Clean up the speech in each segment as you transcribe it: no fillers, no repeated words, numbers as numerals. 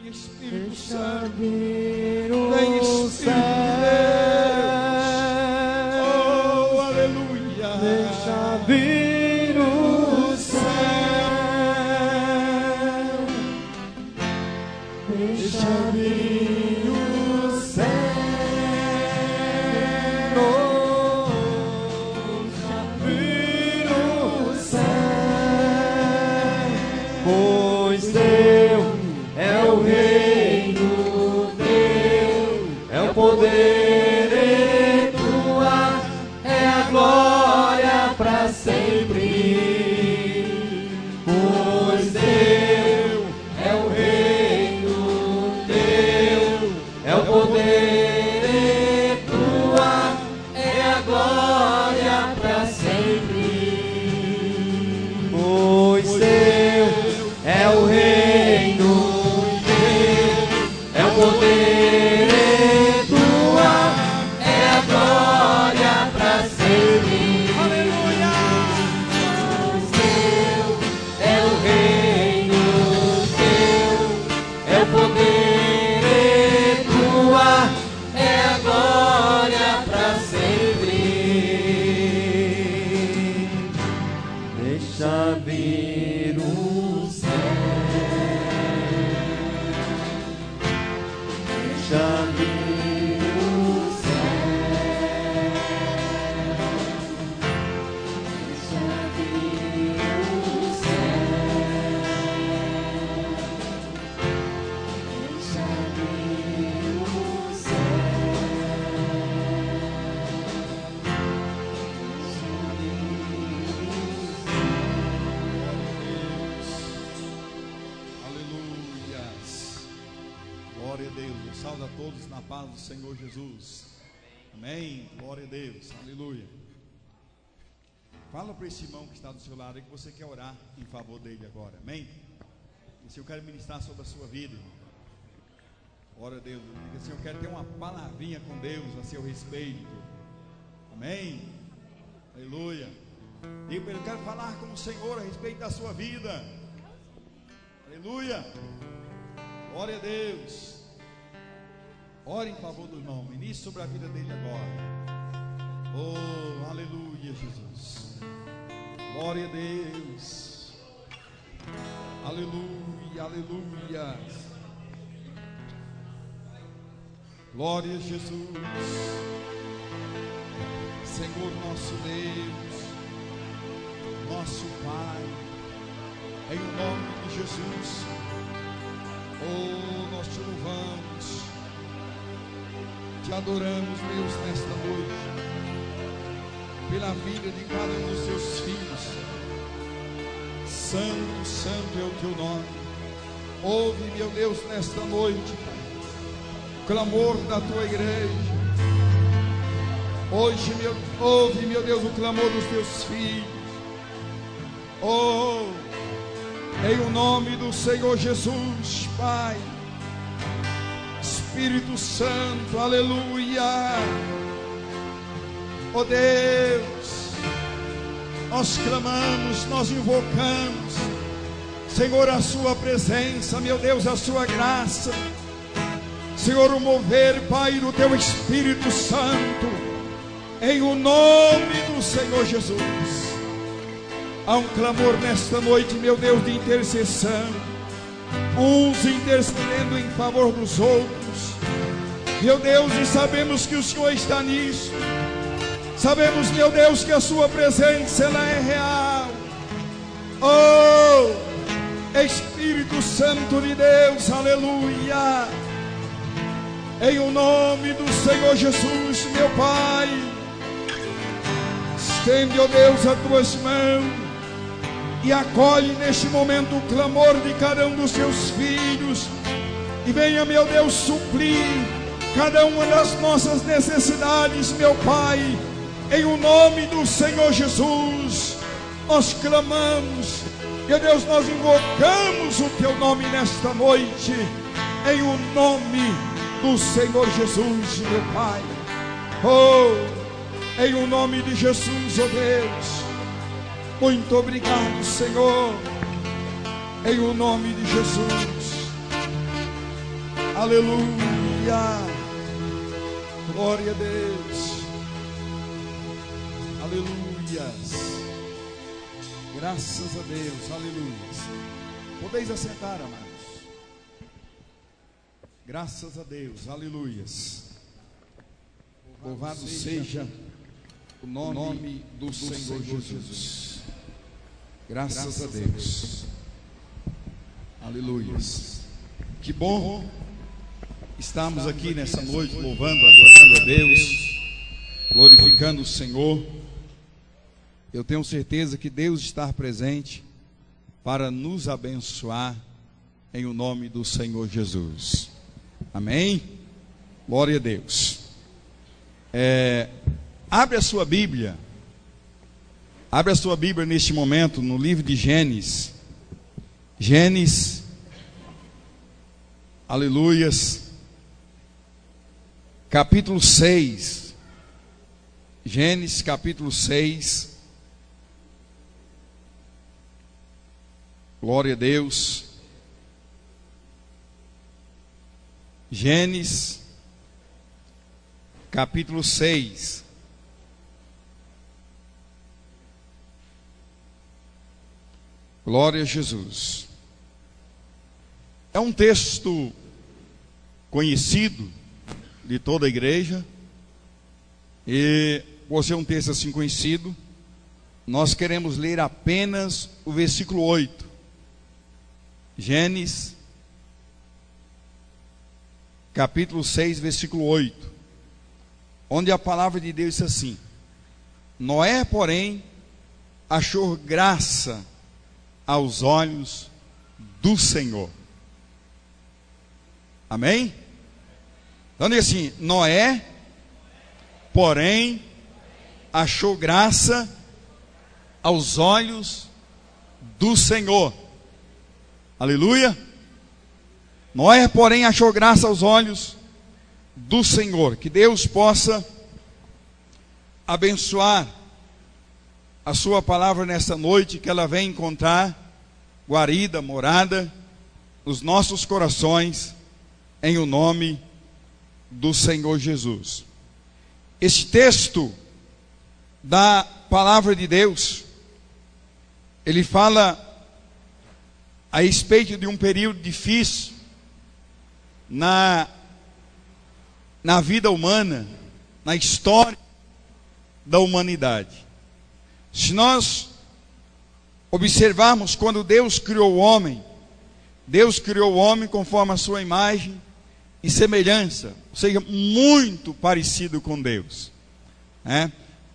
Vem Espírito Santo. Vir Vem o Espírito céu. Oh, aleluia. Deixa vir o céu. Deixa vir o céu. Deixa vir o céu. Pois teu é o reino, teu é o poder, e tua é a glória para sempre. Pois teu é o reino, teu é o poder, e tua é a glória para sempre. Pois teu é o reino, teu é o poder, e tua é a glória para sempre. Aleluia. Pois teu é o reino, teu é o poder, e tua é a glória para sempre. Deixa vir o céu. Deixa vir o céu. Deixa vir o céu. Deixa vir o céu. Aleluia. Glória a Deus. Eu saúdo a todos na paz do Senhor Jesus. Amém. Glória a Deus. Aleluia. Fala para esse irmão que está do seu lado aí que você quer orar em favor dele agora. Amém. E se eu quero ministrar sobre a sua vida, irmão. Glória a Deus. Diga assim: eu quero ter uma palavrinha com Deus a seu respeito. Amém. Aleluia. Diga para ele: eu quero falar com o Senhor a respeito da sua vida. Aleluia. Glória a Deus. Ore em favor do irmão. Ministre sobre a vida dele agora. Oh, aleluia, Jesus. Glória a Deus. Aleluia, aleluia. Glória a Jesus. Senhor nosso Deus, nosso Pai, em nome de Jesus, oh, nós te louvamos, te adoramos, Deus, nesta noite, pela vida de cada um dos seus filhos. Santo, santo é o teu nome. Ouve, meu Deus, nesta noite, o clamor da tua igreja. Hoje, ouve, meu Deus, o clamor dos teus filhos. Oh, em o nome do Senhor Jesus, Pai, Espírito Santo, aleluia. Oh Deus, nós clamamos, nós invocamos, Senhor, a sua presença, meu Deus, a sua graça, Senhor, o mover, Pai, do teu Espírito Santo, em o nome do Senhor Jesus. Há um clamor nesta noite, meu Deus, de intercessão, uns intercedendo em favor dos outros, meu Deus, e sabemos que o Senhor está nisso. Sabemos, meu Deus, que a sua presença, ela é real. Oh, Espírito Santo de Deus, aleluia. Em o nome do Senhor Jesus, meu Pai, estende, ó Deus, as tuas mãos e acolhe neste momento o clamor de cada um dos seus filhos, e venha, meu Deus, suprir cada uma das nossas necessidades, meu Pai. Em o nome do Senhor Jesus, nós clamamos, meu Deus, nós invocamos o teu nome nesta noite, em o nome do Senhor Jesus, meu Pai. Oh, em o nome de Jesus, oh Deus, muito obrigado, Senhor, em o nome de Jesus. Aleluia. Glória a Deus. Aleluias. Graças a Deus. Aleluias. Podeis assentar, amados. Graças a Deus. Aleluias. Louvado seja o nome do Senhor Jesus. Graças a Deus. Aleluias. Que bom estamos aqui nessa noite louvando, adorando a Deus, glorificando o Senhor. Eu tenho certeza que Deus está presente para nos abençoar em o nome do Senhor Jesus. Amém? Glória a Deus. Abre a sua Bíblia. Abre a sua Bíblia neste momento no livro de Gênesis. Gênesis. Aleluias. Capítulo 6. Gênesis capítulo 6. Glória a Deus. Gênesis capítulo 6. Glória a Jesus. É um texto conhecido de toda a igreja. E por ser um texto assim conhecido, nós queremos ler apenas o versículo 8. Gênesis capítulo 6, versículo 8, onde a palavra de Deus diz assim: Noé, porém, achou graça aos olhos do Senhor. Amém? Então diz assim: Noé, porém, achou graça aos olhos do Senhor. Aleluia. Noé, porém, achou graça aos olhos do Senhor. Que Deus possa abençoar a sua palavra nesta noite, que ela venha encontrar guarida, morada nos nossos corações, em o nome do Senhor Jesus. Este texto da palavra de Deus, ele fala a respeito de um período difícil na vida humana, na história da humanidade. Se nós observarmos, quando Deus criou o homem, Deus criou o homem conforme a sua imagem e semelhança, ou seja, muito parecido com Deus,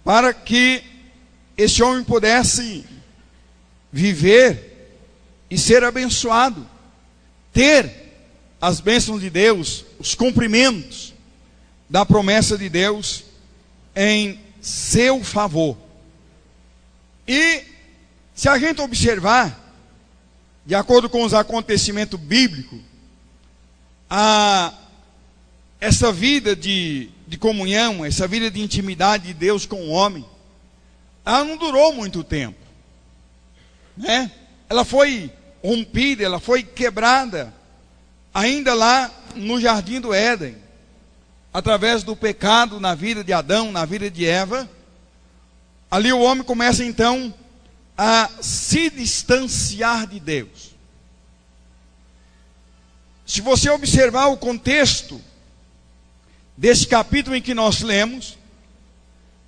para que esse homem pudesse viver e ser abençoado, ter as bênçãos de Deus, os cumprimentos da promessa de Deus em seu favor. E se a gente observar, de acordo com os acontecimentos bíblicos, essa vida de comunhão, essa vida de intimidade de Deus com o homem, ela não durou muito tempo, Ela foi rompida, ela foi quebrada, ainda lá no jardim do Éden, através do pecado na vida de Adão, na vida de Eva. Ali o homem começa então a se distanciar de Deus. Se você observar o contexto desse capítulo em que nós lemos,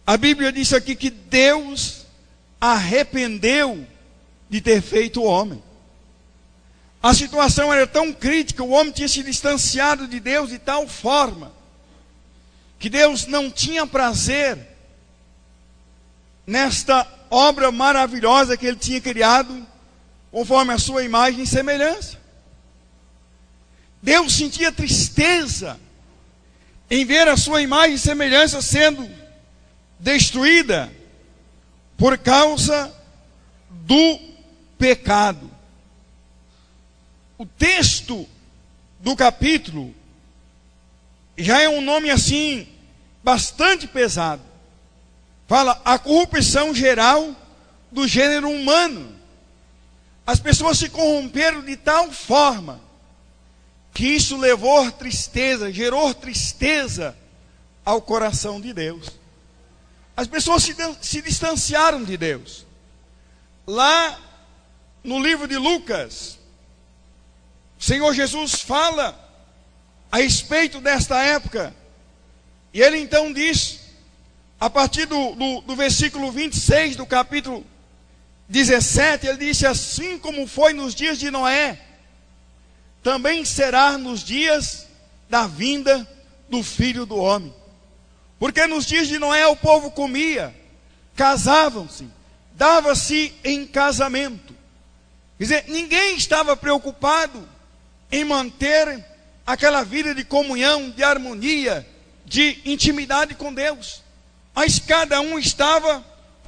a Bíblia diz aqui que Deus arrependeu de ter feito o homem. A situação era tão crítica, o homem tinha se distanciado de Deus de tal forma que Deus não tinha prazer nesta obra maravilhosa que Ele tinha criado conforme a sua imagem e semelhança. Deus sentia tristeza em ver a sua imagem e semelhança sendo destruída por causa do pecado. O texto do capítulo já é um nome assim bastante pesado. Fala a corrupção geral do gênero humano. As pessoas se corromperam de tal forma que isso levou tristeza, gerou tristeza ao coração de Deus. As pessoas se distanciaram de Deus. Lá no livro de Lucas, o Senhor Jesus fala a respeito desta época. E ele então diz, a partir do versículo 26 do capítulo 17, ele disse: assim como foi nos dias de Noé, também será nos dias da vinda do Filho do Homem. Porque nos dias de Noé o povo comia, casavam-se, dava-se em casamento. Quer dizer, ninguém estava preocupado em manter aquela vida de comunhão, de harmonia, de intimidade com Deus. Mas cada um estava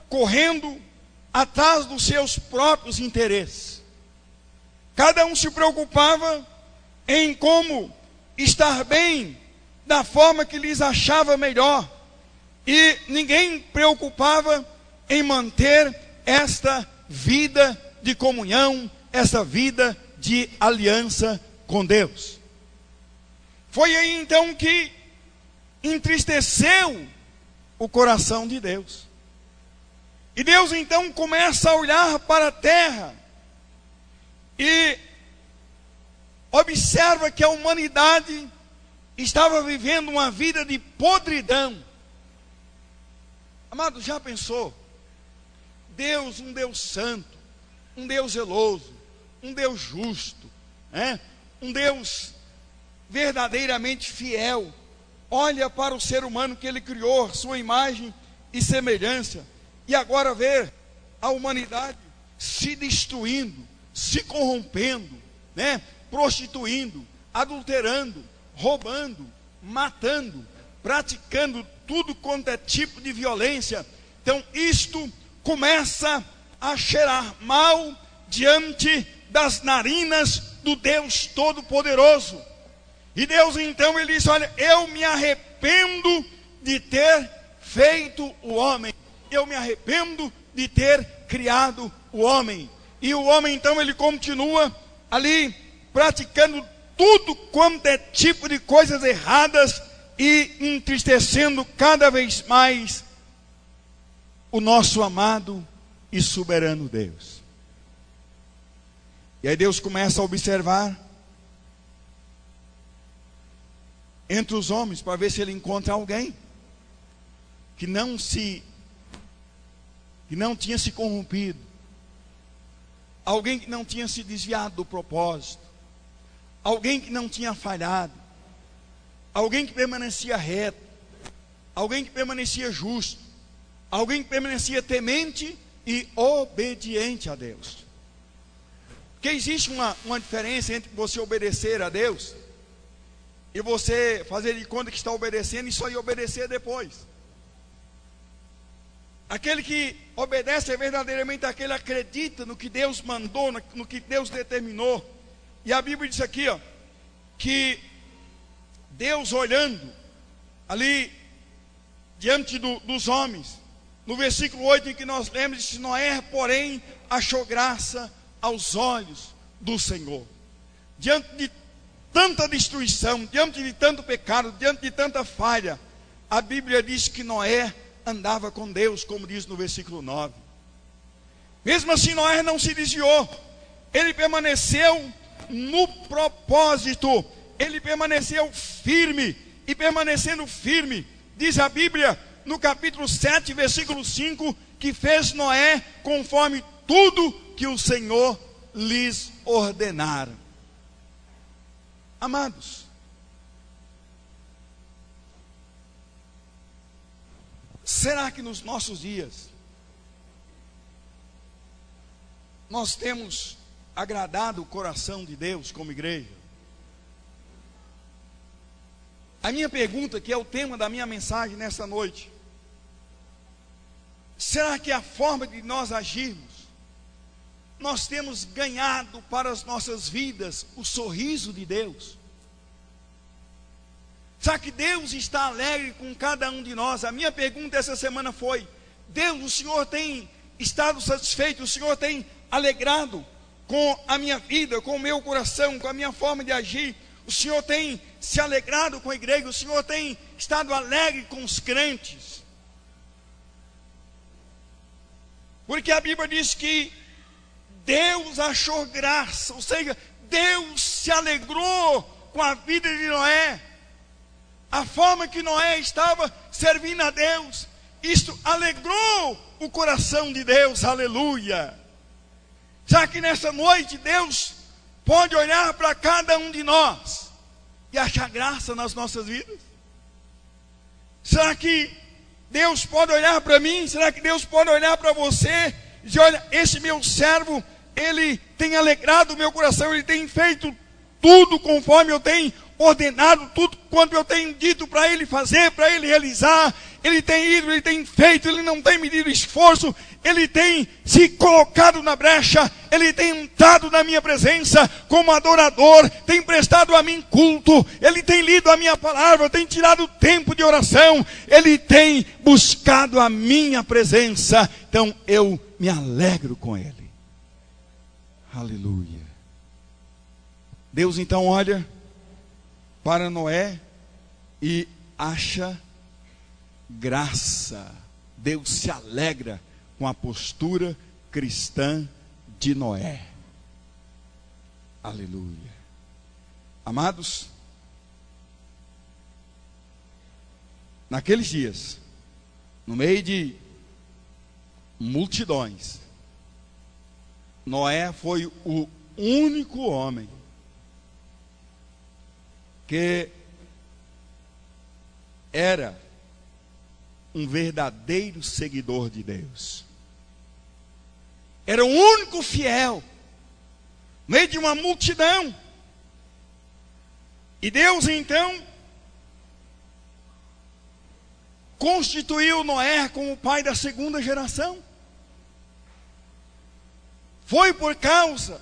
correndo atrás dos seus próprios interesses. Cada um se preocupava em como estar bem, da forma que lhes achava melhor. E ninguém preocupava em manter esta vida de comunhão, essa vida de aliança com Deus. Foi aí então que entristeceu o coração de Deus. E Deus então começa a olhar para a terra e observa que a humanidade estava vivendo uma vida de podridão. Amado, já pensou? Deus, um Deus santo, um Deus zeloso, um Deus justo, um Deus verdadeiramente fiel, olha para o ser humano que Ele criou, sua imagem e semelhança, e agora vê a humanidade se destruindo, se corrompendo, prostituindo, adulterando, roubando, matando, praticando tudo quanto é tipo de violência. Então isto começa a cheirar mal diante das narinas do Deus Todo-Poderoso. E Deus então ele diz: olha, eu me arrependo de ter feito o homem, eu me arrependo de ter criado o homem. E o homem então ele continua ali praticando tudo quanto é tipo de coisas erradas e entristecendo cada vez mais o nosso amado e soberano Deus. E aí Deus começa a observar entre os homens para ver se ele encontra alguém que não tinha se corrompido, alguém que não tinha se desviado do propósito, alguém que não tinha falhado, alguém que permanecia reto, alguém que permanecia justo, alguém que permanecia temente e obediente a Deus. Porque existe uma diferença entre você obedecer a Deus e você fazer de conta que está obedecendo e só ir obedecer depois. Aquele que obedece é verdadeiramente aquele que acredita no que Deus mandou, no que Deus determinou. E a Bíblia diz aqui, que Deus olhando ali diante dos homens, no versículo 8 em que nós lemos, diz: Noé, porém, achou graça aos olhos do Senhor. Diante de tanta destruição, diante de tanto pecado, diante de tanta falha, a Bíblia diz que Noé andava com Deus, como diz no versículo 9. Mesmo assim, Noé não se desviou, ele permaneceu no propósito, ele permaneceu firme, e permanecendo firme, diz a Bíblia no capítulo 7, versículo 5, que fez Noé conforme tudo que o Senhor lhes ordenara. Amados, será que nos nossos dias nós temos agradado o coração de Deus como igreja? A minha pergunta, que é o tema da minha mensagem nesta noite: será que a forma de nós agirmos, nós temos ganhado para as nossas vidas o sorriso de Deus? Será que Deus está alegre com cada um de nós? A minha pergunta essa semana foi: Deus, o Senhor tem estado satisfeito? O Senhor tem alegrado com a minha vida, com o meu coração, com a minha forma de agir? o Senhor tem se alegrado com a igreja, o Senhor tem estado alegre com os crentes. Porque a Bíblia diz que Deus achou graça, ou seja, Deus se alegrou com a vida de Noé. A forma que Noé estava servindo a Deus, isto alegrou o coração de Deus, aleluia. Já que nessa noite Deus pode olhar para cada um de nós e achar graça nas nossas vidas? Será que Deus pode olhar para mim? Será que Deus pode olhar para você e dizer: olha, esse meu servo, ele tem alegrado o meu coração, ele tem feito tudo conforme eu tenho ordenado, tudo quanto eu tenho dito para ele fazer, para ele realizar. Ele tem ido, ele tem feito, ele não tem medido esforço, ele tem se colocado na brecha, ele tem entrado na minha presença como adorador, tem prestado a mim culto, ele tem lido a minha palavra, tem tirado tempo de oração, ele tem buscado a minha presença. Então eu me alegro com ele. Aleluia. Deus então olha para Noé e acha graça. Deus se alegra com a postura cristã de Noé. Aleluia. Amados, naqueles dias, no meio de multidões, Noé foi o único homem que era um verdadeiro seguidor de Deus. Era o único fiel no meio de uma multidão. E Deus então constituiu Noé como o pai da segunda geração. Foi por causa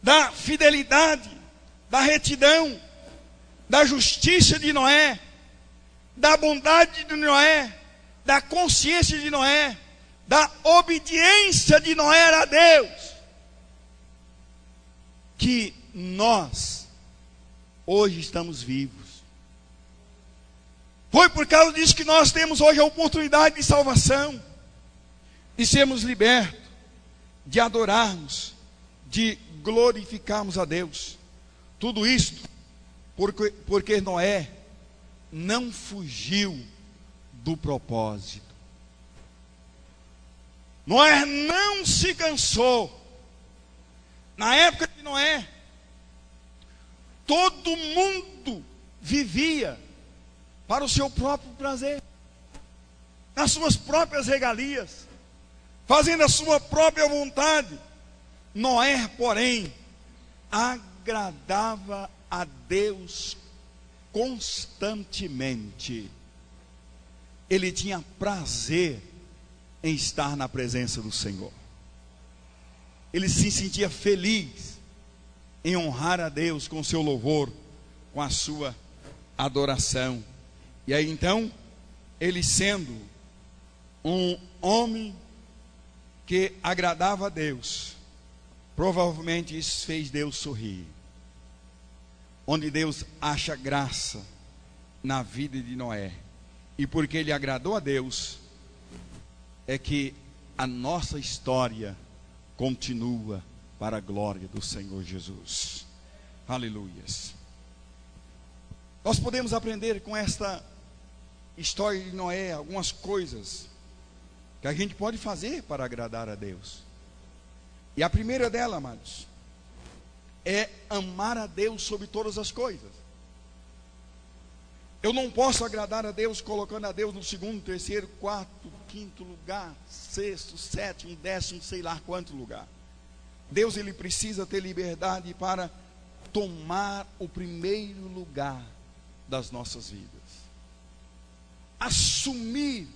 da fidelidade, da retidão, da justiça de Noé, da bondade de Noé, da consciência de Noé, da obediência de Noé a Deus, que nós hoje estamos vivos. Foi por causa disso que nós temos hoje a oportunidade de salvação, de sermos libertos, de adorarmos, de glorificarmos a Deus. Tudo isso porque Noé não fugiu do propósito. Noé não se cansou. Na época de Noé, todo mundo vivia para o seu próprio prazer, nas suas próprias regalias, fazendo a sua própria vontade. Noé, porém, agradava a Deus constantemente. Ele tinha prazer em estar na presença do Senhor. Ele se sentia feliz em honrar a Deus com o seu louvor, com a sua adoração. E aí então, ele sendo um homem que agradava a Deus, provavelmente isso fez Deus sorrir. Onde Deus acha graça na vida de Noé, e porque ele agradou a Deus, é que a nossa história continua para a glória do Senhor Jesus. Aleluias. Nós podemos aprender com esta história de Noé algumas coisas que a gente pode fazer para agradar a Deus. E a primeira dela, amados, é amar a Deus sobre todas as coisas. Eu não posso agradar a Deus colocando a Deus no segundo, terceiro, quarto, quinto lugar, sexto, sétimo, décimo, sei lá quanto lugar. Deus, ele precisa ter liberdade para tomar o primeiro lugar das nossas vidas, assumir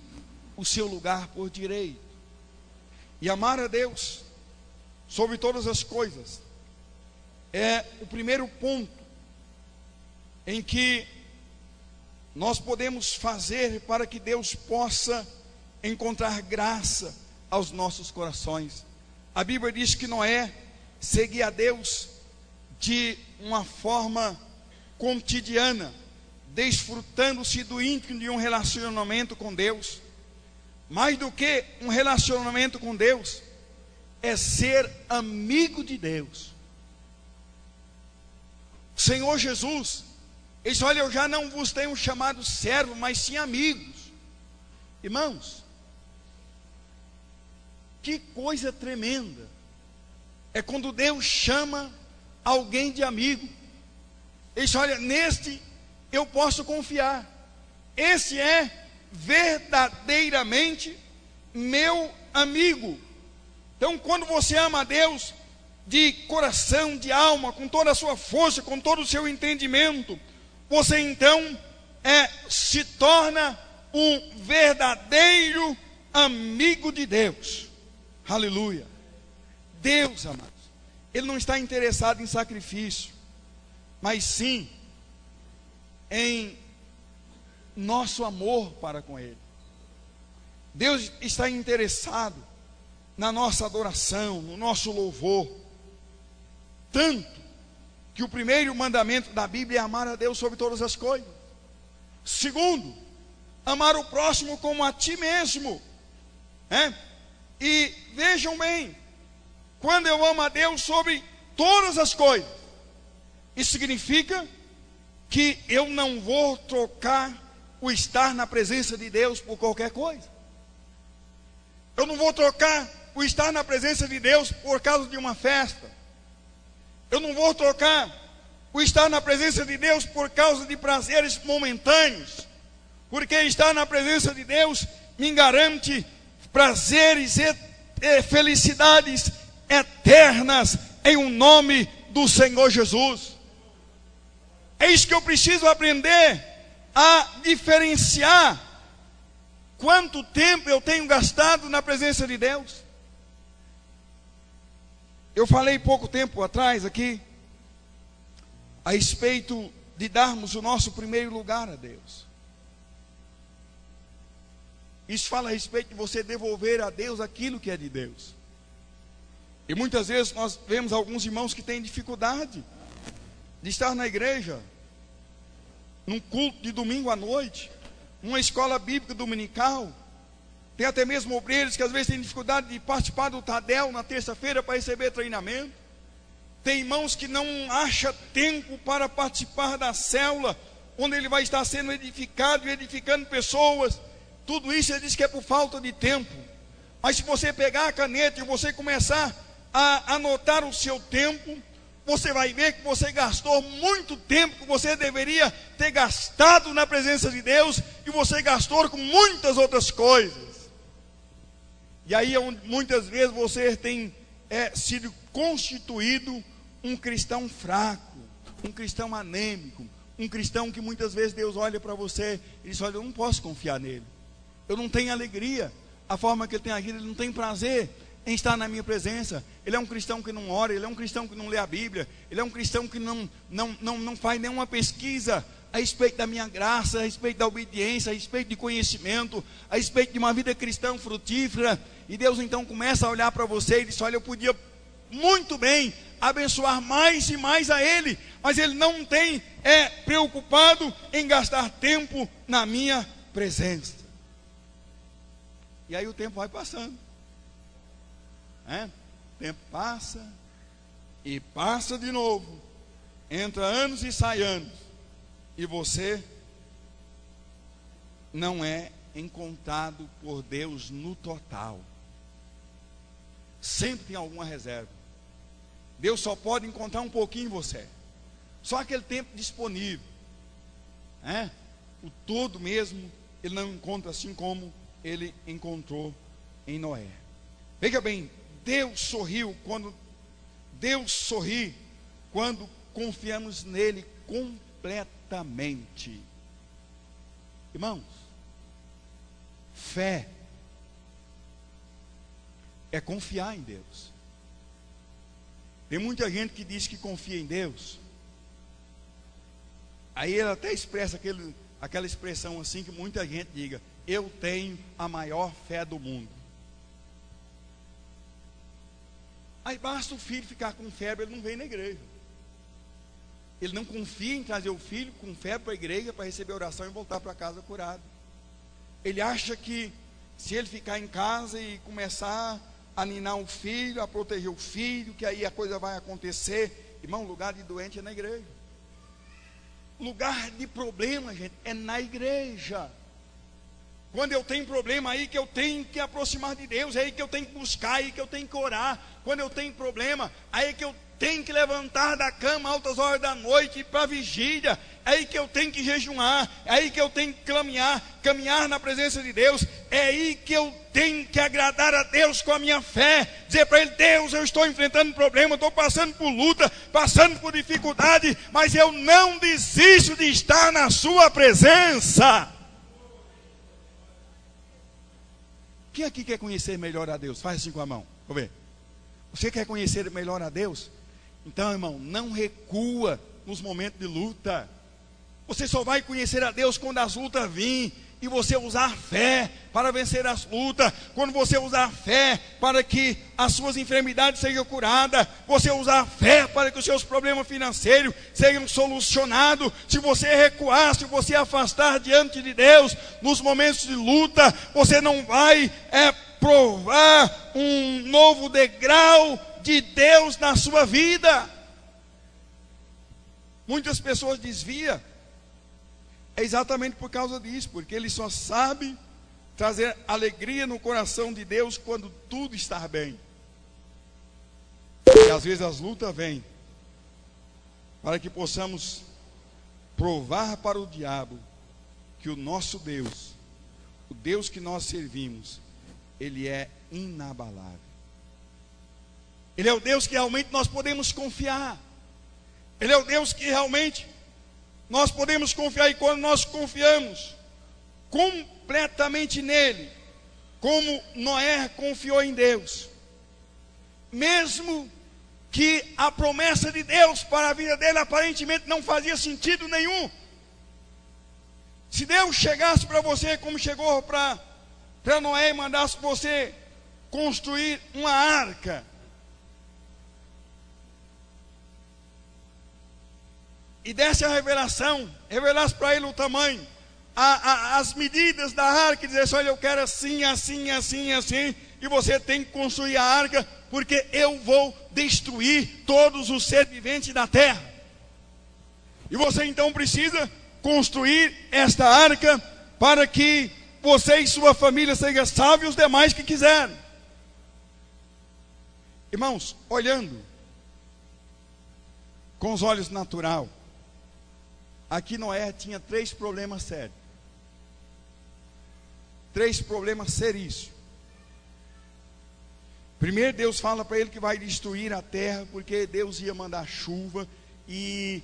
o seu lugar por direito, e amar a Deus sobre todas as coisas é o primeiro ponto em que nós podemos fazer para que Deus possa encontrar graça aos nossos corações. A Bíblia diz que Noé seguia a Deus de uma forma cotidiana, desfrutando-se do íntimo de um relacionamento com Deus. Mais do que um relacionamento com Deus, é ser amigo de Deus. O Senhor Jesus, Ele disse: olha, eu já não vos tenho chamado servo, mas sim amigos. Irmãos, que coisa tremenda é quando Deus chama alguém de amigo. Ele diz: olha, neste eu posso confiar. Esse é verdadeiramente meu amigo. Então, quando você ama a Deus de coração, de alma, com toda a sua força, com todo o seu entendimento, você então se torna um verdadeiro amigo de Deus. Aleluia. Deus, amados, Ele não está interessado em sacrifício, mas sim em nosso amor para com Ele. Deus está interessado na nossa adoração, no nosso louvor. Tanto que o primeiro mandamento da Bíblia é amar a Deus sobre todas as coisas. Segundo, amar o próximo como a ti mesmo. E vejam bem, quando eu amo a Deus sobre todas as coisas, isso significa que eu não vou trocar o estar na presença de Deus por qualquer coisa. Eu não vou trocar o estar na presença de Deus por causa de uma festa. Eu não vou trocar o estar na presença de Deus por causa de prazeres momentâneos, porque estar na presença de Deus me garante prazeres e felicidades eternas em um nome do Senhor Jesus. É isso que eu preciso aprender a diferenciar. Quanto tempo eu tenho gastado na presença de Deus? Eu falei pouco tempo atrás aqui a respeito de darmos o nosso primeiro lugar a Deus. Isso fala a respeito de você devolver a Deus aquilo que é de Deus. E muitas vezes nós vemos alguns irmãos que têm dificuldade de estar na igreja, num culto de domingo à noite, numa escola bíblica dominical. Tem até mesmo obreiros que às vezes têm dificuldade de participar do Tadel na terça-feira para receber treinamento. Tem irmãos que não acham tempo para participar da célula, onde ele vai estar sendo edificado e edificando pessoas. Tudo isso ele diz que é por falta de tempo. Mas se você pegar a caneta e você começar a anotar o seu tempo, você vai ver que você gastou muito tempo que você deveria ter gastado na presença de Deus, e você gastou com muitas outras coisas. E aí muitas vezes você tem sido constituído um cristão fraco, um cristão anêmico, um cristão que muitas vezes Deus olha para você e diz: olha, eu não posso confiar nele, eu não tenho alegria, a forma que ele tem agido, ele não tem prazer em estar na minha presença. Ele é um cristão que não ora, ele é um cristão que não lê a Bíblia, ele é um cristão que não faz nenhuma pesquisa a respeito da minha graça, a respeito da obediência, a respeito de conhecimento, a respeito de uma vida cristã frutífera. E Deus então começa a olhar para você e diz: olha, eu podia muito bem abençoar mais e mais a Ele, mas Ele não tem preocupado em gastar tempo na minha presença. E aí o tempo vai passando, o tempo passa e passa de novo, entra anos e sai anos, e você não é encontrado por Deus no total. Sempre tem alguma reserva. Deus só pode encontrar um pouquinho em você, só aquele tempo disponível, o todo mesmo Ele não encontra, assim como Ele encontrou em Noé. Veja bem, Deus sorri quando confiamos nele completamente. Irmãos, fé é confiar em Deus. Tem muita gente que diz que confia em Deus, aí ele até expressa aquela expressão assim que muita gente diga: eu tenho a maior fé do mundo. Aí basta o filho ficar com febre, ele não vem na igreja. Ele não confia em trazer o filho com fé para a igreja para receber oração e voltar para casa curado. Ele acha que se ele ficar em casa e começar a ninar o filho, a proteger o filho, que aí a coisa vai acontecer. Irmão, lugar de doente é na igreja. Lugar de problema, gente, é na igreja. Quando eu tenho problema, aí que eu tenho que aproximar de Deus, é aí que eu tenho que buscar, aí que eu tenho que orar. Quando eu tenho problema, aí que eu tenho que levantar da cama altas horas da noite para vigília, é aí que eu tenho que jejuar, é aí que eu tenho que caminhar na presença de Deus, é aí que eu tenho que agradar a Deus com a minha fé, dizer para Ele: Deus, eu estou enfrentando um problema, estou passando por luta, passando por dificuldade, mas eu não desisto de estar na sua presença. Quem aqui quer conhecer melhor a Deus? Faz assim com a mão, vou ver. Você quer conhecer melhor a Deus? Então, irmão, não recua nos momentos de luta. Você só vai conhecer a Deus quando as lutas virem e você usar fé para vencer as lutas. Quando você usar fé para que as suas enfermidades sejam curadas, você usar fé para que os seus problemas financeiros sejam solucionados. Se você recuar, se você afastar diante de Deus nos momentos de luta, você não vai provar um novo degrau de Deus na sua vida. Muitas pessoas desviam exatamente por causa disso, porque ele só sabe trazer alegria no coração de Deus quando tudo está bem. E às vezes as lutas vêm para que possamos provar para o diabo que o nosso Deus, o Deus que nós servimos, Ele é inabalável. Ele é o Deus que realmente nós podemos confiar. Ele é o Deus que realmente nós podemos confiar. E quando nós confiamos completamente nele, como Noé confiou em Deus, mesmo que a promessa de Deus para a vida dele aparentemente não fazia sentido nenhum. Se Deus chegasse para você como chegou para Noé e mandasse você construir uma arca, e desse a revelação, revelasse para ele o tamanho, as medidas da arca, e dissesse: olha, eu quero assim, assim, assim, assim, e você tem que construir a arca, porque eu vou destruir todos os seres viventes da terra. E você então precisa construir esta arca para que você e sua família sejam salvos e os demais que quiserem. Irmãos, olhando com os olhos natural, aqui Noé tinha 3 problemas sérios. 3 problemas seríssimos. Primeiro, Deus fala para ele que vai destruir a terra, porque Deus ia mandar chuva e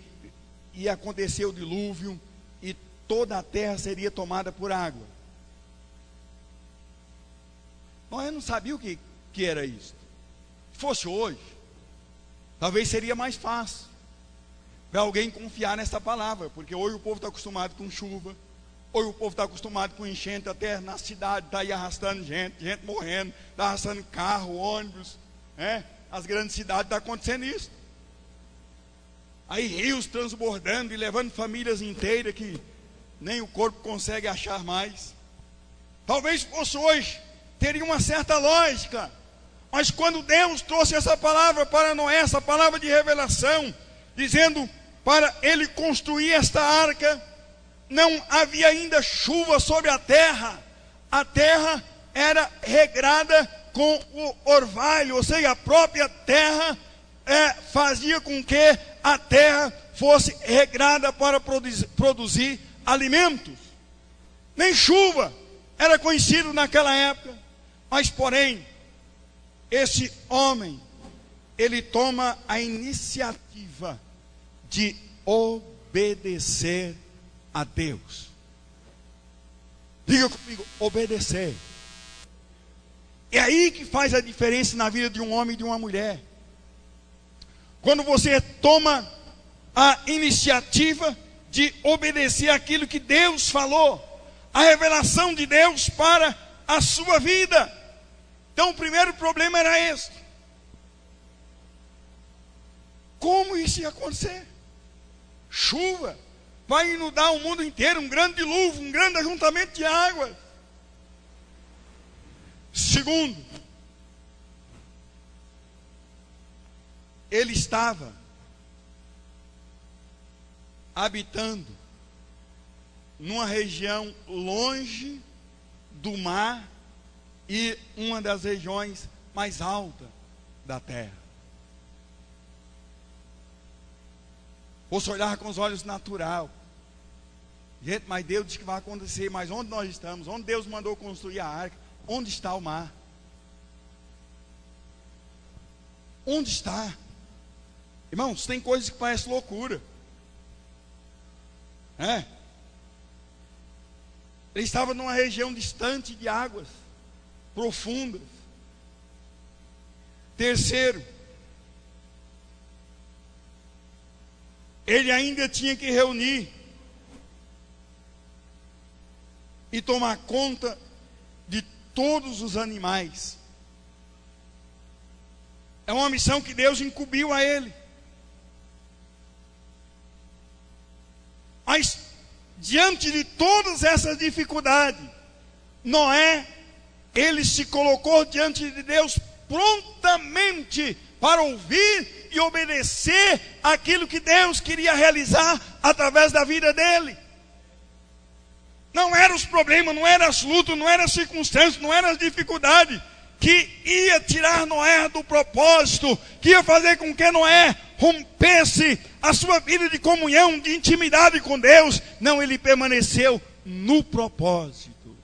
ia acontecer o dilúvio e toda a terra seria tomada por água. Noé não sabia o que era isso. Se fosse hoje, talvez seria mais fácil para alguém confiar nessa palavra, porque hoje o povo está acostumado com chuva, hoje o povo está acostumado com enchente, até na cidade está aí arrastando gente morrendo, está arrastando carro, ônibus, as grandes cidades está acontecendo isso. Aí rios transbordando e levando famílias inteiras que nem o corpo consegue achar mais. Talvez fosse hoje, teria uma certa lógica, mas quando Deus trouxe essa palavra para Noé, essa palavra de revelação, dizendo para ele construir esta arca, não havia ainda chuva sobre a terra era regrada com o orvalho, ou seja, a própria terra fazia com que a terra fosse regrada para produzir alimentos. Nem chuva era conhecido naquela época, mas porém, esse homem, ele toma a iniciativa de obedecer a Deus. Diga comigo: obedecer. É aí que faz a diferença na vida de um homem e de uma mulher. Quando você toma a iniciativa de obedecer aquilo que Deus falou, a revelação de Deus para a sua vida. Então o primeiro problema era esse. Como isso ia acontecer? chuva, vai inundar o mundo inteiro, um grande dilúvio, um grande ajuntamento de águas. Segundo, ele estava habitando numa região longe do mar e uma das regiões mais altas da terra. Fosse olhar com os olhos natural, gente, mas Deus diz que vai acontecer. Mas onde nós estamos? Onde Deus mandou construir a arca? Onde está o mar? Onde está? Irmãos, tem coisas que parecem loucura. Ele estava numa região distante de águas profundas. Terceiro, ele ainda tinha que reunir e tomar conta de todos os animais. É uma missão que Deus incumbiu a ele. Mas diante de todas essas dificuldades, Noé, ele se colocou diante de Deus prontamente para ouvir e obedecer aquilo que Deus queria realizar através da vida dele. Não eram os problemas, não eram as lutas, não eram as circunstâncias, não eram as dificuldades que ia tirar Noé do propósito, que ia fazer com que Noé rompesse a sua vida de comunhão, de intimidade com Deus. Não, ele permaneceu no propósito.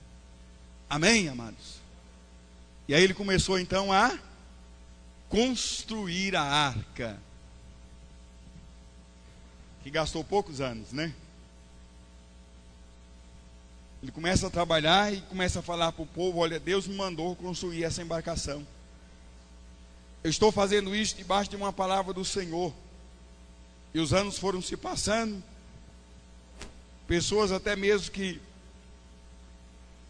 Amém, amados? E aí ele começou então a construir a arca, que gastou poucos anos, né? Ele começa a trabalhar e começa a falar para o povo: olha, Deus me mandou construir essa embarcação. Eu estou fazendo isso debaixo de uma palavra do Senhor. E os anos foram se passando. Pessoas até mesmo que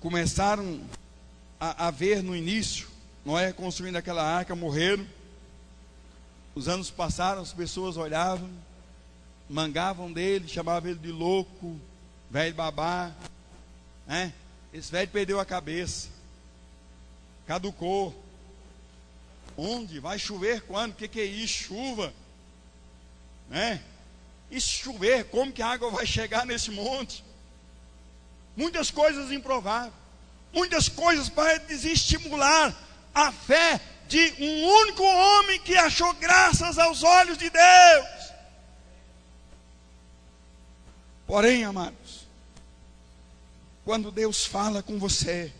começaram a ver no início Noé construindo aquela arca, morreram. Os anos passaram, as pessoas olhavam, mangavam dele, chamavam ele de louco, velho babá. Esse velho perdeu a cabeça, caducou. Onde? Vai chover quando? O que é isso? Chuva, E se chover, como que a água vai chegar nesse monte? Muitas coisas improváveis, muitas coisas para desestimular a fé de um único homem que achou graças aos olhos de Deus. Porém, amados, quando Deus fala com você,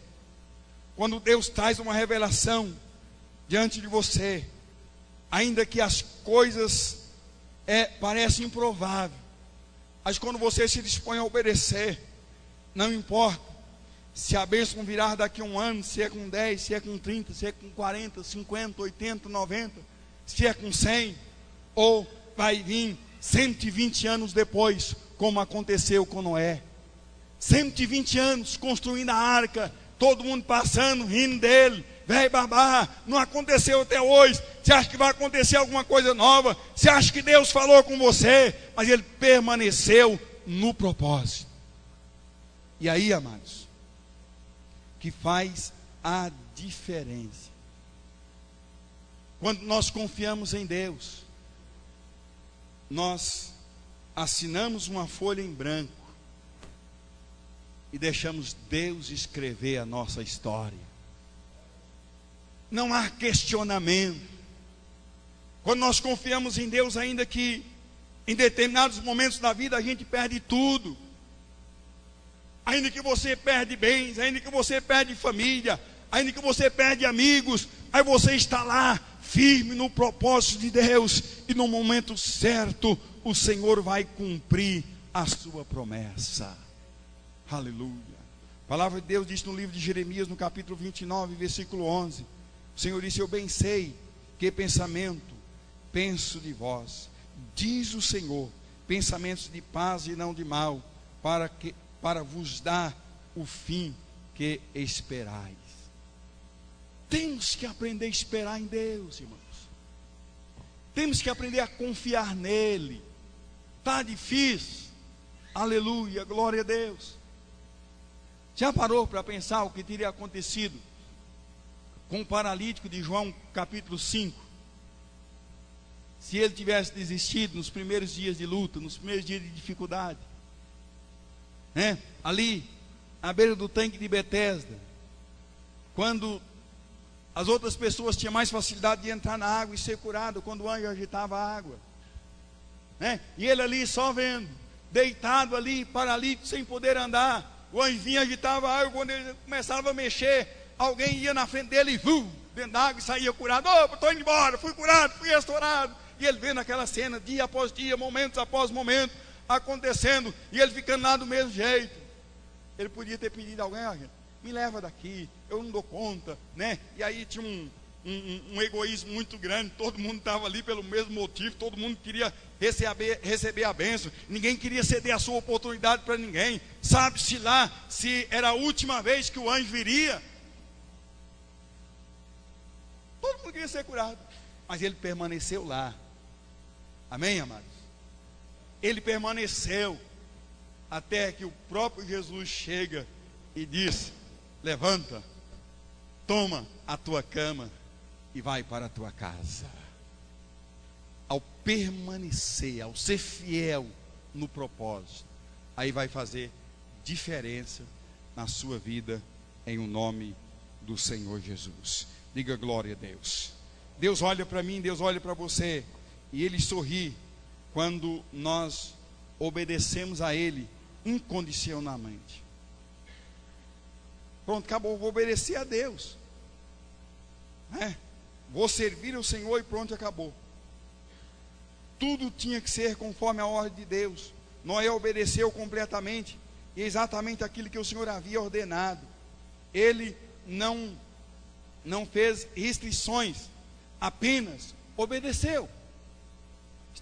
quando Deus traz uma revelação diante de você, ainda que as coisas parecem improváveis, mas quando você se dispõe a obedecer, não importa se a bênção virar daqui a um ano, se é com 10, se é com 30, se é com 40, 50, 80, 90, se é com 100, ou vai vir 120 anos depois, como aconteceu com Noé. 120 anos construindo a arca, todo mundo passando, rindo dele, velho babá, não aconteceu até hoje. Você acha que vai acontecer alguma coisa nova? Você acha que Deus falou com você? Mas ele permaneceu no propósito. E aí, amados, que faz a diferença. Quando nós confiamos em Deus, nós assinamos uma folha em branco e deixamos Deus escrever a nossa história. Não há questionamento. Quando nós confiamos em Deus, ainda que em determinados momentos da vida a gente perde tudo, ainda que você perde bens, ainda que você perde família, ainda que você perde amigos, aí você está lá firme no propósito de Deus, e no momento certo o Senhor vai cumprir a sua promessa. Aleluia. A palavra de Deus diz no livro de Jeremias, no capítulo 29, versículo 11, o Senhor disse: eu bem sei que pensamento penso de vós, diz o Senhor, pensamentos de paz e não de mal, para vos dar o fim que esperais. Temos que aprender a esperar em Deus, irmãos. Temos que aprender a confiar nele. Está difícil. Aleluia, glória a Deus. Já parou para pensar o que teria acontecido com o paralítico de João capítulo 5? Se ele tivesse desistido nos primeiros dias de luta, nos primeiros dias de dificuldade, ali, à beira do tanque de Betesda, quando as outras pessoas tinham mais facilidade de entrar na água e ser curado, quando o anjo agitava a água, e ele ali só vendo, deitado ali, paralítico, sem poder andar, o anjo vinha, agitava a água, quando ele começava a mexer, alguém ia na frente dele e dentro da água e saía curado. Estou indo embora, fui curado, fui restaurado. E ele vendo aquela cena, dia após dia, momentos após momentos, acontecendo, e ele ficando lá do mesmo jeito. Ele podia ter pedido a alguém, me leva daqui, eu não dou conta, E aí tinha um egoísmo muito grande, todo mundo estava ali pelo mesmo motivo, todo mundo queria receber a bênção, ninguém queria ceder a sua oportunidade para ninguém. Sabe-se lá se era a última vez que o anjo viria. Todo mundo queria ser curado, mas ele permaneceu lá. Amém, amados? Ele permaneceu até que o próprio Jesus chega e diz: levanta, toma a tua cama e vai para a tua casa. Ao permanecer, ao ser fiel no propósito, aí vai fazer diferença na sua vida, em o nome do Senhor Jesus. Diga glória a Deus. Deus olha para mim, Deus olha para você, e Ele sorri quando nós obedecemos a Ele incondicionalmente. Pronto, acabou, vou obedecer a Deus, vou servir ao Senhor e pronto, acabou. Tudo tinha que ser conforme a ordem de Deus. Noé obedeceu completamente, e exatamente aquilo que o Senhor havia ordenado. Ele não fez restrições, apenas obedeceu.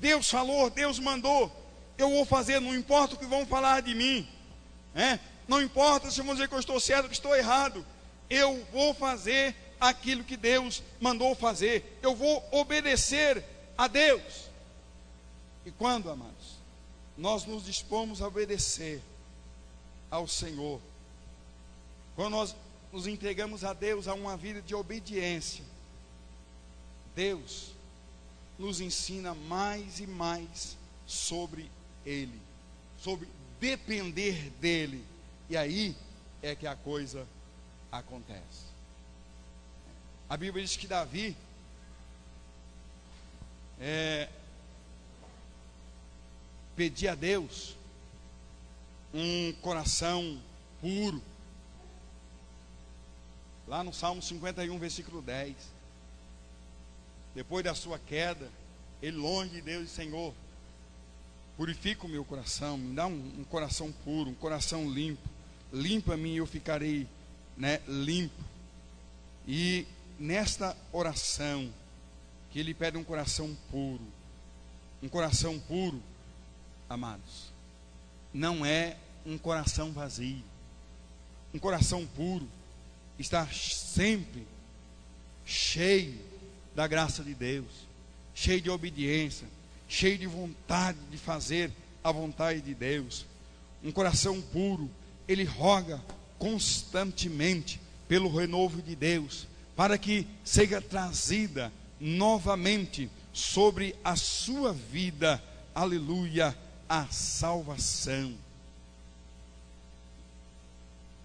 Deus falou, Deus mandou, eu vou fazer, não importa o que vão falar de mim, não importa se vão dizer que eu estou certo ou que estou errado, eu vou fazer aquilo que Deus mandou fazer, eu vou obedecer a Deus. E quando, amados, nós nos dispomos a obedecer ao Senhor, quando nós nos entregamos a Deus, a uma vida de obediência, Deus nos ensina mais e mais sobre Ele, sobre depender dEle, e aí é que a coisa acontece. A Bíblia diz que Davi pedia a Deus um coração puro, lá no Salmo 51, versículo 10. Depois da sua queda, ele longe de Deus, Senhor, purifica o meu coração, me dá um coração puro, um coração limpo, limpa-me e eu ficarei limpo. E nesta oração, que ele pede um coração puro, amados, não é um coração vazio. Um coração puro está sempre cheio da graça de Deus, cheio de obediência, cheio de vontade de fazer a vontade de Deus. Um coração puro, ele roga constantemente pelo renovo de Deus, para que seja trazida novamente sobre a sua vida, aleluia, a salvação.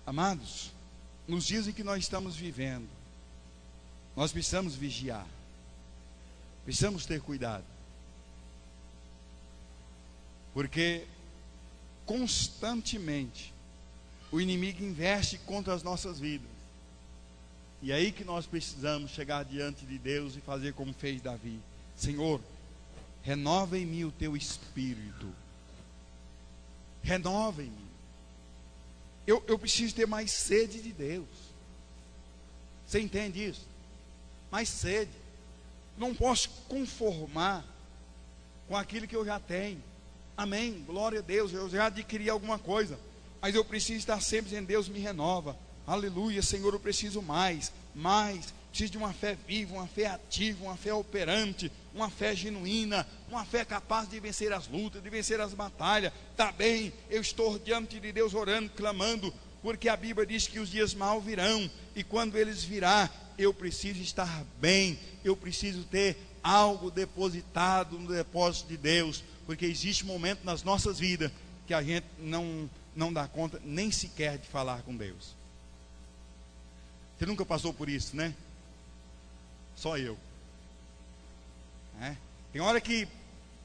Amados, nos dias em que nós estamos vivendo, nós precisamos vigiar, precisamos ter cuidado, porque constantemente o inimigo investe contra as nossas vidas, e é aí que nós precisamos chegar diante de Deus e fazer como fez Davi: Senhor, renova em mim o teu espírito, renova em mim. Eu preciso ter mais sede de Deus. Você entende isso? Mais sede. Não posso conformar com aquilo que eu já tenho. Amém, glória a Deus. Eu já adquiri alguma coisa, mas eu preciso estar sempre dizendo: Deus me renova. Aleluia, Senhor, eu preciso mais. Preciso de uma fé viva, uma fé ativa, uma fé operante, uma fé genuína, uma fé capaz de vencer as lutas, de vencer as batalhas. Está bem, eu estou diante de Deus orando, clamando, porque a Bíblia diz que os dias mal virão, e quando eles virá, eu preciso estar bem, eu preciso ter algo depositado no depósito de Deus, porque existe um momento nas nossas vidas que a gente não dá conta nem sequer de falar com Deus. Você nunca passou por isso, né? Só eu. Tem hora que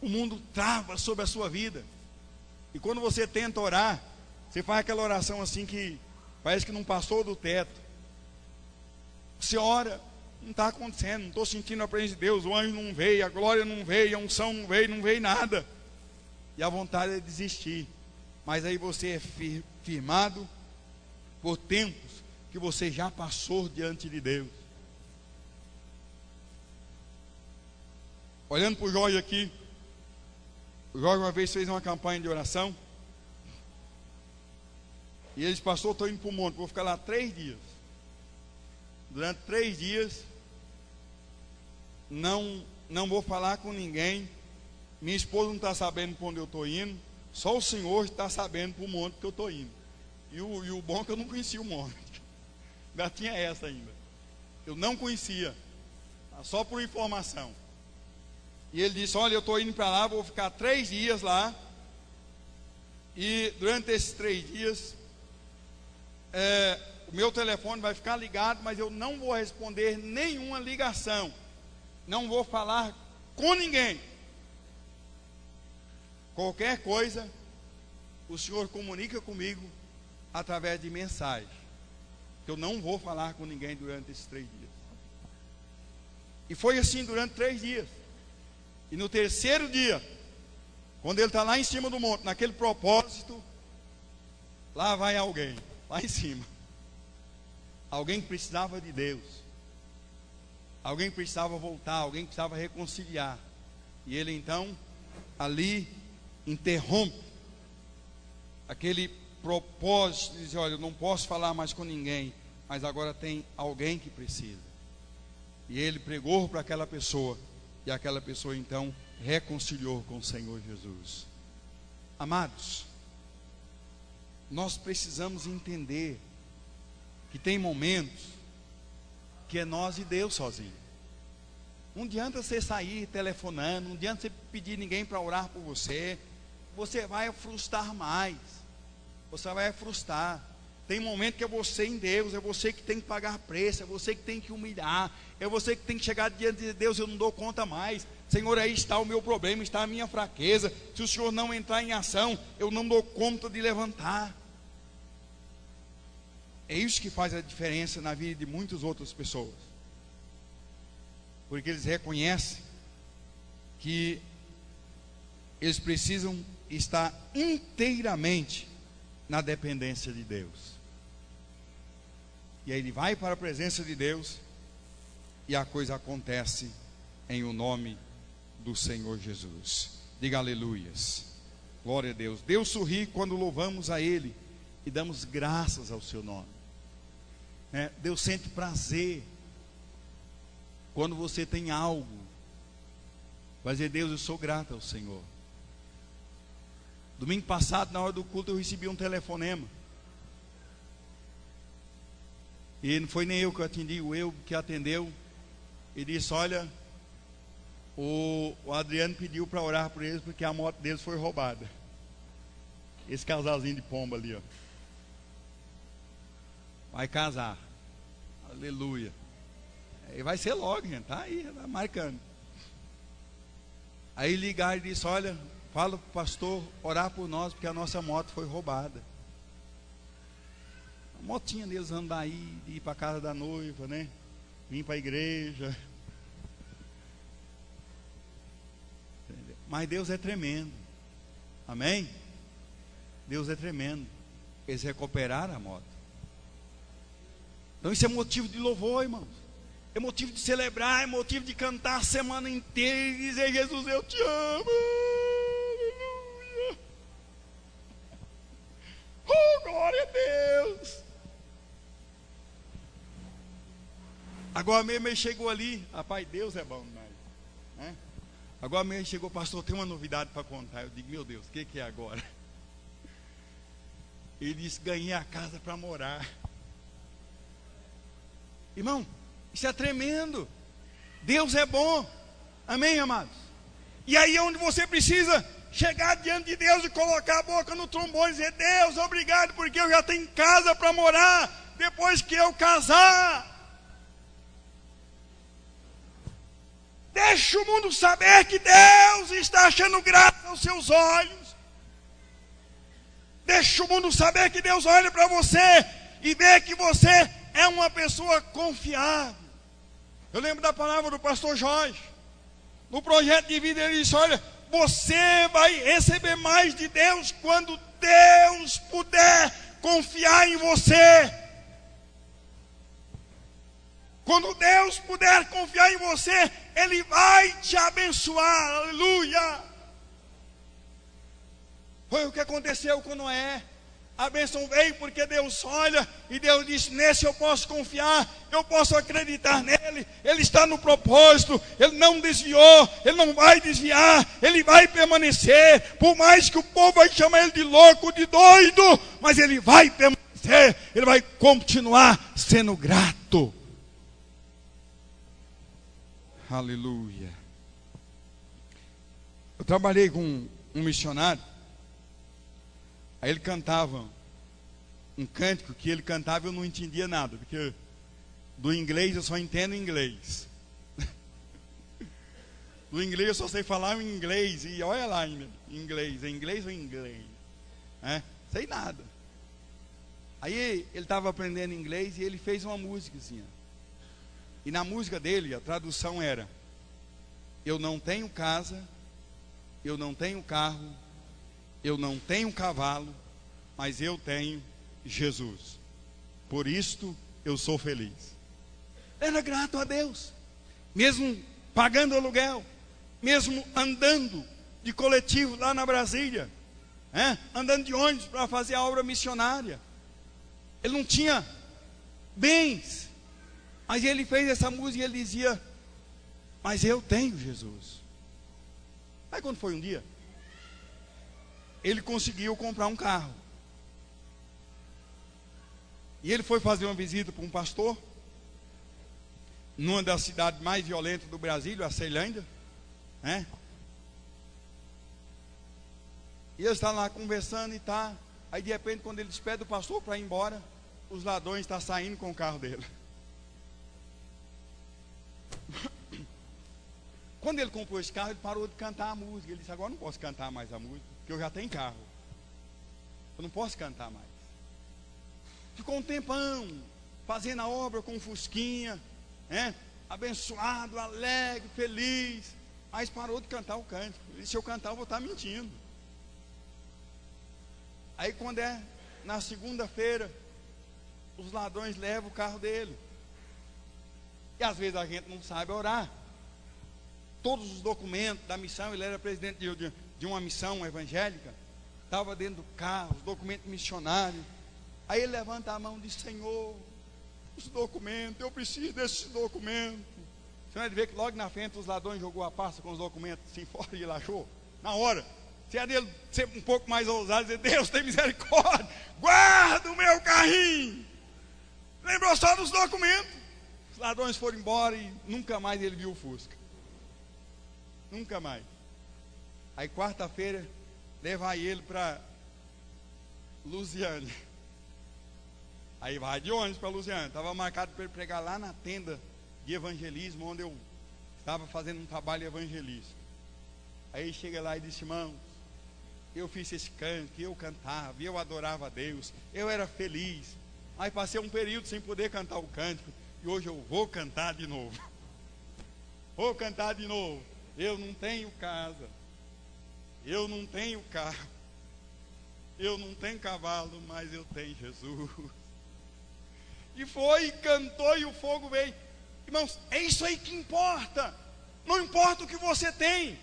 o mundo trava sobre a sua vida, e quando você tenta orar, você faz aquela oração assim que parece que não passou do teto. Você ora, não está acontecendo, não estou sentindo a presença de Deus, o anjo não veio, a glória não veio, a unção não veio nada, e a vontade é desistir. Mas aí você é firmado por tempos que você já passou diante de Deus. Olhando para o Jorge aqui, o Jorge uma vez fez uma campanha de oração, e ele disse: pastor, estou indo para o monte, vou ficar lá 3 dias. Durante 3 dias, não vou falar com ninguém, minha esposa não está sabendo para onde eu estou indo, só o Senhor está sabendo para o monte que eu estou indo. E o bom é que eu não conhecia o monte, ainda tinha essa ainda, eu não conhecia, só por informação. E ele disse: olha, eu estou indo para lá, vou ficar 3 dias lá, e durante esses 3 dias, o meu telefone vai ficar ligado, mas eu não vou responder nenhuma ligação, não vou falar com ninguém. Qualquer coisa, o Senhor comunica comigo através de mensagem. Eu não vou falar com ninguém durante esses 3 dias. E foi assim durante 3 dias. E no 3º dia, quando ele está lá em cima do monte, naquele propósito, lá vai alguém, lá em cima. Alguém que precisava de Deus, alguém que precisava voltar, alguém que precisava reconciliar. E ele então, ali, interrompe aquele propósito de dizer: olha, eu não posso falar mais com ninguém, mas agora tem alguém que precisa. E ele pregou para aquela pessoa, e aquela pessoa então reconciliou com o Senhor Jesus. Amados, nós precisamos entender que tem momentos que é nós e Deus sozinho. Não adianta você sair telefonando, não adianta você pedir ninguém para orar por você. Você vai frustrar mais. Você vai frustrar. Tem momento que é você em Deus, é você que tem que pagar preço, é você que tem que humilhar, é você que tem que chegar diante de Deus: eu não dou conta mais, Senhor, aí está o meu problema, está a minha fraqueza, se o Senhor não entrar em ação, eu não dou conta de levantar. É isso que faz a diferença na vida de muitas outras pessoas, porque eles reconhecem que eles precisam estar inteiramente na dependência de Deus. E aí ele vai para a presença de Deus, e a coisa acontece em o nome do Senhor Jesus. Diga aleluias. Glória a Deus. Deus sorri quando louvamos a Ele e damos graças ao seu nome. Deus sente prazer quando você tem algo, vai dizer: Deus, eu sou grato ao Senhor. Domingo passado, na hora do culto, eu recebi um telefonema, e não foi nem eu que atendi, o eu que atendeu. Ele disse: olha, o Adriano pediu para orar por eles, porque a moto deles foi roubada. Esse casalzinho de pomba ali, ó, vai casar, aleluia. E vai ser logo, gente, tá aí, tá marcando. Aí ligaram e disse: olha, fala para o pastor orar por nós, porque a nossa moto foi roubada. A motinha deles andar aí, de ir para a casa da noiva, né? Vir para a igreja. Mas Deus é tremendo. Amém? Deus é tremendo. Eles recuperaram a moto. Então isso é motivo de louvor, irmãos. É motivo de celebrar, é motivo de cantar a semana inteira e dizer: Jesus, eu te amo. Aleluia. Oh, glória a Deus. Agora mesmo ele chegou ali. Rapaz, Deus é bom demais, né? Agora mesmo chegou, pastor, tem uma novidade para contar. Eu digo, meu Deus, o que é agora? Ele disse, ganhei a casa para morar. Irmão, isso é tremendo. Deus é bom. Amém, amados? E aí é onde você precisa chegar diante de Deus e colocar a boca no trombone e dizer, Deus, obrigado, porque eu já tenho casa para morar depois que eu casar. Deixa o mundo saber que Deus está achando graça aos seus olhos. Deixa o mundo saber que Deus olha para você e vê que você é uma pessoa confiável. Eu lembro da palavra do pastor Jorge. No projeto de vida ele disse, olha, você vai receber mais de Deus quando Deus puder confiar em você. Quando Deus puder confiar em você, Ele vai te abençoar, aleluia. Foi o que aconteceu com Noé. A bênção veio porque Deus olha e Deus disse, nesse eu posso confiar, eu posso acreditar nele, ele está no propósito, ele não desviou, ele não vai desviar, ele vai permanecer, por mais que o povo vai chamar ele de louco, de doido, mas ele vai permanecer, ele vai continuar sendo grato. Aleluia. Eu trabalhei com um missionário. Aí ele cantava um cântico que ele cantava e eu não entendia nada, porque do inglês eu só entendo inglês. Do inglês eu só sei falar em inglês, e olha lá em inglês, é inglês ou inglês? Sei nada. Aí ele estava aprendendo inglês e ele fez uma música assim, ó. E na música dele, a tradução era: eu não tenho casa, eu não tenho carro, eu não tenho cavalo, mas eu tenho Jesus. Por isto eu sou feliz. Era grato a Deus, mesmo pagando aluguel, mesmo andando de coletivo lá na Brasília, andando de ônibus para fazer a obra missionária. Ele não tinha bens, mas ele fez essa música e ele dizia: mas eu tenho Jesus. Aí quando foi um dia, ele conseguiu comprar um carro. E ele foi fazer uma visita para um pastor, numa das cidades mais violentas do Brasil, a Ceilândia, E eles estavam lá conversando e tá. Aí de repente, quando ele despede o pastor para ir embora, os ladrões estão saindo com o carro dele. Quando ele comprou esse carro, ele parou de cantar a música. Ele disse: agora eu não posso cantar mais a música, porque eu já tenho carro. Eu não posso cantar mais. Ficou um tempão fazendo a obra com um fusquinha, abençoado, alegre, feliz. Mas parou de cantar o cântico. Ele disse: se eu cantar eu vou estar mentindo. Aí quando é na segunda-feira, os ladrões levam o carro dele. E às vezes a gente não sabe orar. Todos os documentos da missão, ele era presidente de uma missão evangélica, estava dentro do carro, os documentos missionários. Aí ele levanta a mão e diz: Senhor, os documentos, eu preciso desses documentos. Você vai ver que logo na frente os ladrões jogou a pasta com os documentos assim fora e ele achou, na hora. Se é dele ser um pouco mais ousado, dizer: Deus tem misericórdia, guarda o meu carrinho. Lembrou só dos documentos. Os ladrões foram embora e nunca mais ele viu o Fusca. Nunca mais. Aí quarta-feira levar ele para Lusiânia. Aí vai de ônibus para Lusiânia. Estava marcado para ele pregar lá na tenda de evangelismo, onde eu estava fazendo um trabalho evangelístico. Aí chega lá e disse: irmãos, eu fiz esse canto, eu cantava, eu adorava a Deus, eu era feliz. Aí passei um período sem poder cantar o cântico, e hoje eu vou cantar de novo. Vou cantar de novo. Eu não tenho casa, eu não tenho carro, eu não tenho cavalo, mas eu tenho Jesus. E foi, cantou, e o fogo veio. Irmãos, é isso aí que importa. Não importa o que você tem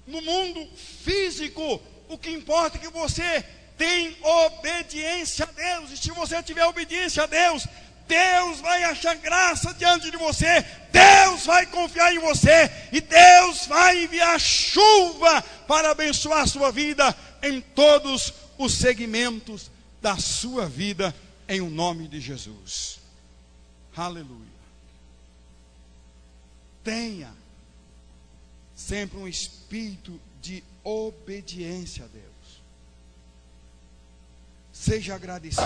no mundo físico, o que importa é que você tem obediência a Deus. E se você tiver obediência a Deus, Deus vai achar graça diante de você, Deus vai confiar em você, e Deus vai enviar chuva para abençoar a sua vida em todos os segmentos da sua vida, em o nome de Jesus. Aleluia. Tenha sempre um espírito de obediência a Deus. Seja agradecido.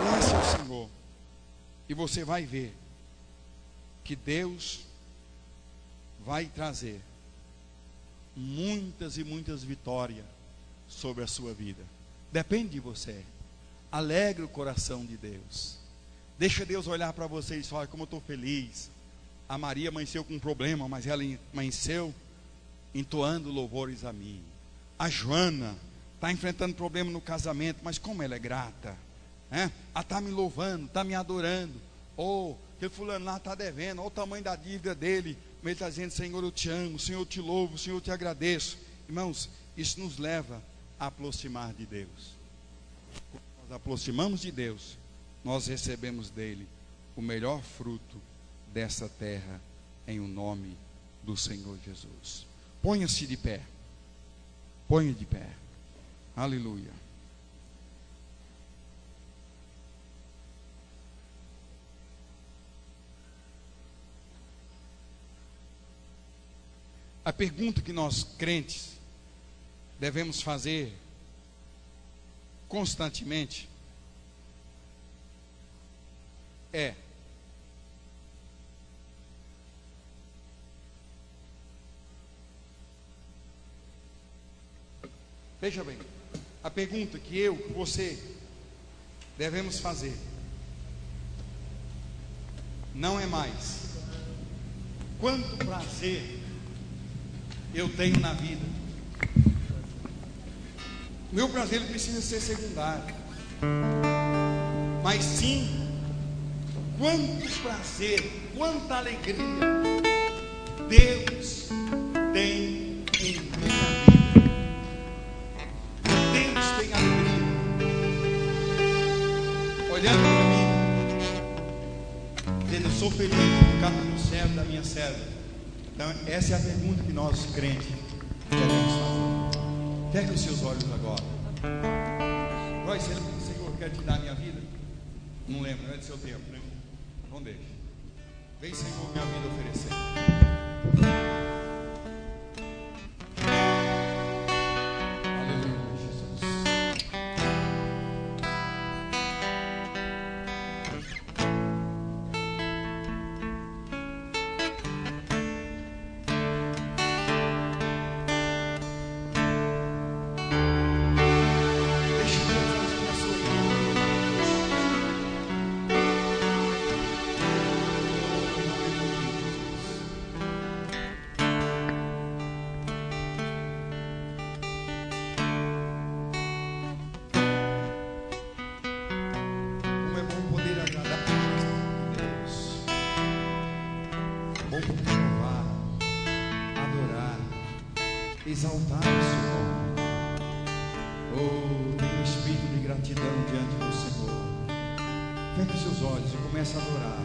Obedece ao Senhor. E você vai ver que Deus vai trazer muitas e muitas vitórias sobre a sua vida. Depende de você. Alegre o coração de Deus. Deixa Deus olhar para você e falar: como eu estou feliz. A Maria amanheceu com um problema, mas ela amanheceu entoando louvores a mim. A Joana está enfrentando problema no casamento, mas como ela é grata, né? Ela está me louvando, está me adorando. Ou aquele fulano lá está devendo, olha o tamanho da dívida dele, mas ele está dizendo: Senhor, eu te amo, Senhor, eu te louvo, Senhor, eu te agradeço. Irmãos, isso nos leva a aproximar de Deus. Quando nós aproximamos de Deus, nós recebemos dele o melhor fruto dessa terra, em o nome do Senhor Jesus. Ponha-se de pé. Ponha de pé. Aleluia. A pergunta que nós crentes devemos fazer constantemente é: veja bem, a pergunta que eu, você, devemos fazer não é mais quanto prazer eu tenho na vida. Meu prazer ele precisa ser secundário, mas sim quanto prazer, quanta alegria Deus tem em minha vida. Deus tem alegria olhando para mí, dizendo: eu sou feliz por causa do servo, da minha serva. Então essa é a pergunta que nós crentes devemos fazer. Feche os seus olhos agora. Royce, Senhor, quer te dar a minha vida? Não lembro, não é do seu tempo, né? Não deixe. Vem, Senhor, minha vida oferecer. Exaltar o seu nome. Oh, tenha um espírito de gratidão diante do Senhor. Feche os seus olhos e comece a adorar.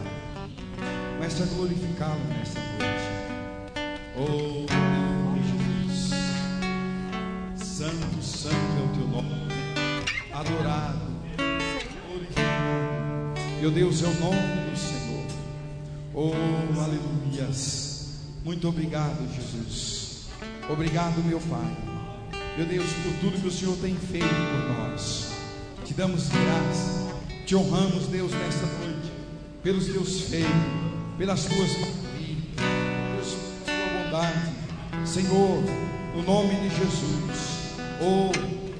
Comece a glorificá-lo nesta noite. Oh, aleluia, Jesus. Santo, santo é o teu nome. Adorado, glorificado. Meu Deus, é o nome do Senhor. Oh, aleluias. Muito obrigado, Jesus. Obrigado, meu Pai, meu Deus, por tudo que o Senhor tem feito por nós. Te damos graça, te honramos, Deus, nesta noite, pelos teus feitos, pelas tuas maravilhas, pela tua bondade, Senhor, no nome de Jesus. Oh,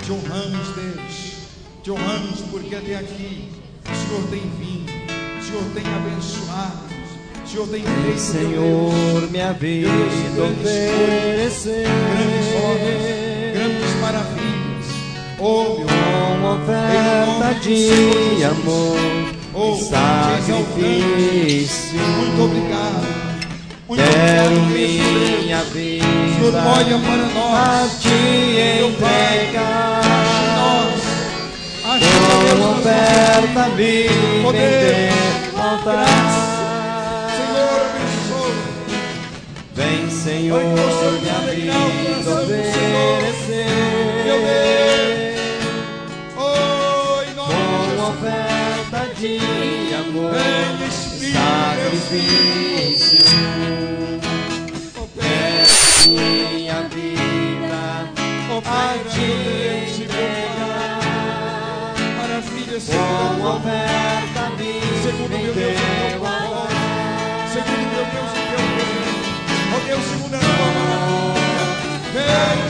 te honramos, Deus, te honramos porque até aqui o Senhor tem vindo, o Senhor tem abençoado. O Senhor tem feito, Senhor, minha vida oferecer grandes obras, grandes maravilhas. Oh, meu uma oferta de amor, sacrifício. Muito obrigado. Muito Quero obrigado, minha Deus. vida Senhor, olha para nós, a te meu Pai. entregar. Ajuda-nos Deus das oferta nossas vivem poder, derrotar. Senhor, abençoa. Vem, Senhor, Pai, que possamos minha alegrar o vida coração do Senhor. oferecer. Meu Deus. Oh, em nome de Com Jesus. oferta de amor, Vem, Espírito sacrifício. Opera, Minha vida a opera, ti meu Deus, e entregar. maravilha, Com Senhor. oferta Segundo viva meu em Deus, o teu teu propósito. amor. Segundo meu Deus, o teu poder. Ó Deus, segundo a tua maravilha. Vem,